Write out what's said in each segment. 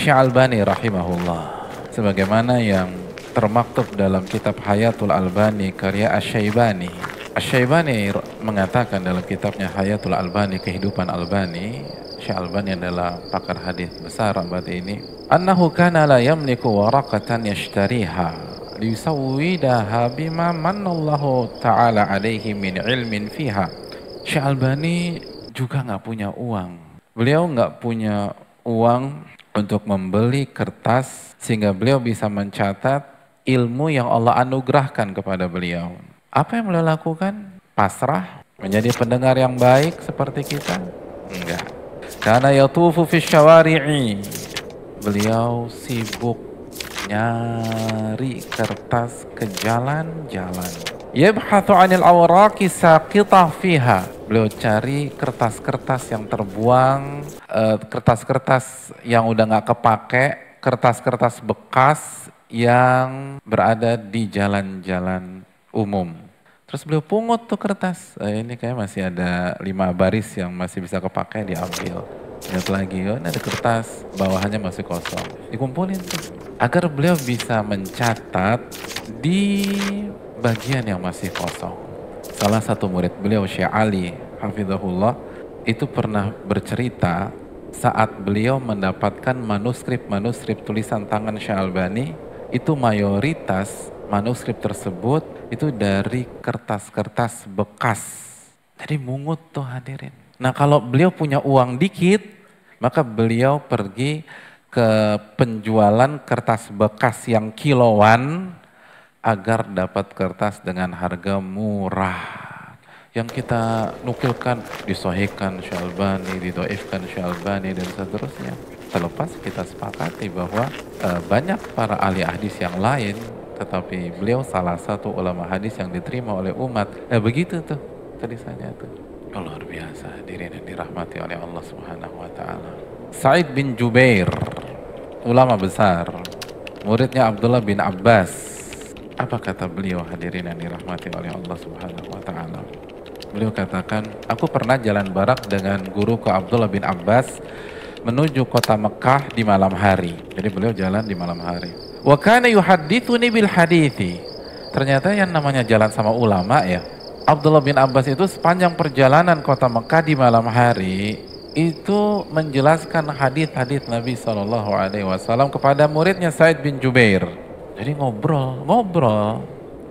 Asy-Syalbani rahimahullah, sebagaimana yang termaktub dalam kitab Hayatul Albani karya Asy-Syaibani. Asy-Syaibani mengatakan dalam kitabnya Hayatul Albani, kehidupan Albani, Syekh-Albani adalah pakar hadis besar abad ini, annahu kana la yamliku waraqatan yashtariha liyusawwidaha bima manallahu ta'ala alaihi min ilmin fiha. Syekh-Albani juga nggak punya uang. Beliau nggak punya uang untuk membeli kertas sehingga beliau bisa mencatat ilmu yang Allah anugerahkan kepada beliau. Apa yang beliau lakukan? Pasrah? Menjadi pendengar yang baik seperti kita? Enggak. Karena yatufu fi syawari'i. Beliau sibuk nyari kertas ke jalan-jalan. Yabhathu 'anil awraqi saqitah fiha. Beliau cari kertas-kertas yang terbuang, kertas-kertas yang udah nggak kepake, kertas-kertas bekas yang berada di jalan-jalan umum. Terus beliau pungut tuh kertas. Ini kayak masih ada 5 baris yang masih bisa kepake, diambil. Lihat lagi, oh, ini ada kertas, bawahannya masih kosong. Dikumpulin tuh. Agar beliau bisa mencatat di bagian yang masih kosong. Salah satu murid beliau, Syekh Ali hafizahullah, itu pernah bercerita saat beliau mendapatkan manuskrip tulisan tangan Syekh Albani, itu mayoritas manuskrip tersebut itu dari kertas-kertas bekas. Jadi mungut tuh hadirin. Nah, kalau beliau punya uang dikit, maka beliau pergi ke penjualan kertas bekas yang kiloan agar dapat kertas dengan harga murah. Yang kita nukilkan, disohikan Syekh Albani, didoifkan Syekh Albani, dan seterusnya. Terlepas kita sepakati bahwa banyak para ahli hadis yang lain, tetapi beliau salah satu ulama hadis yang diterima oleh umat. Begitu tuh tulisannya tuh. Luar biasa, hadirin yang dirahmati oleh Allah Subhanahu wa taala. Sa'id bin Jubair, ulama besar, muridnya Abdullah bin Abbas. Apa kata beliau, hadirin yang dirahmati oleh Allah Subhanahu wa taala? Beliau katakan, aku pernah jalan barak dengan guruku Abdullah bin Abbas menuju kota Mekah di malam hari. Jadi beliau jalan di malam hari. Wa kana yuhaddithuni bil hadithi. Ternyata yang namanya jalan sama ulama ya. Abdullah bin Abbas itu sepanjang perjalanan kota Mekah di malam hari itu menjelaskan hadis-hadis Nabi SAW kepada muridnya Sa'id bin Jubair. Jadi ngobrol.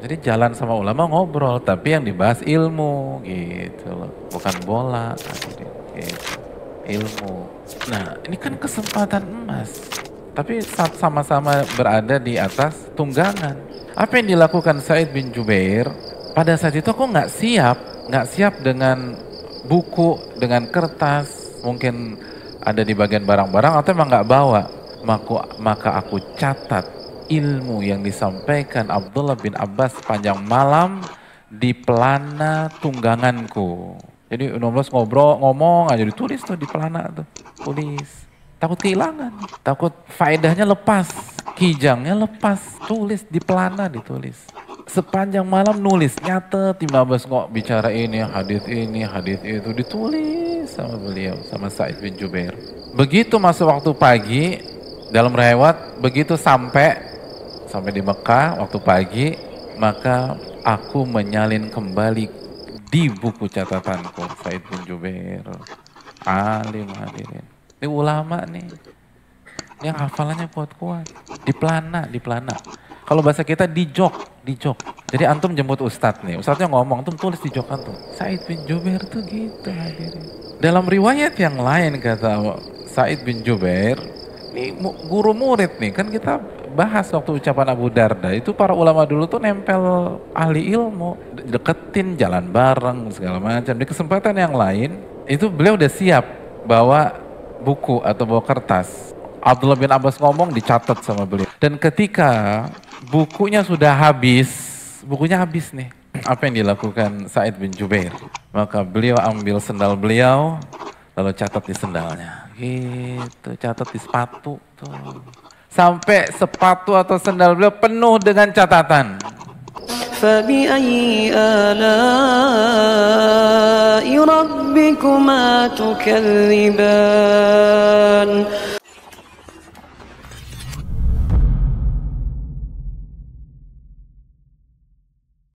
Jadi jalan sama ulama ngobrol, tapi yang dibahas ilmu gitu loh. Bukan bola, gitu. Ilmu. Nah, ini kan kesempatan emas. Tapi saat sama-sama berada di atas tunggangan. Apa yang dilakukan Sa'id bin Jubair? Pada saat itu aku nggak siap dengan buku, dengan kertas, mungkin ada di bagian barang-barang atau emang nggak bawa. Maka aku catat ilmu yang disampaikan Abdullah bin Abbas sepanjang malam di pelana tungganganku. Jadi 16 ngomong aja ditulis tuh di pelana tuh, tulis. Takut kehilangan, takut faedahnya lepas, kijangnya lepas, tulis di pelana ditulis. Sepanjang malam nulis, nyatet 15 bicara ini, hadis itu ditulis sama beliau, sama Sa'id bin Jubair. Begitu masuk waktu pagi dalam riwayat, begitu sampai di Mekah waktu pagi, maka aku menyalin kembali di buku catatanku. Sa'id bin Jubair, alim hadirin. Ini ulama nih, yang hafalannya kuat-kuat. Di pelana. Kalau bahasa kita di jok. Jadi antum jemput ustadz nih, ustadznya ngomong, antum tulis di jok antum. Sa'id bin Jubair tuh gitu hadirin. Dalam riwayat yang lain kata Sa'id bin Jubair, ini guru murid nih, kan kita bahas waktu ucapan Abu Darda, itu para ulama dulu tuh nempel ahli ilmu, deketin, jalan bareng, segala macam. Di kesempatan yang lain, itu beliau udah siap bawa buku atau bawa kertas. Abdullah bin Abbas ngomong, dicatat sama beliau. Dan ketika bukunya habis nih. Apa yang dilakukan Sa'id bin Jubair? Maka beliau ambil sendal beliau, lalu catat di sendalnya. Gitu, catat di sepatu tuh. Sampai sepatu atau sendal beliau penuh dengan catatan. فَبِأَيِّ آلَاءِ رَبِّكُمَا تُكَذِّبَانِ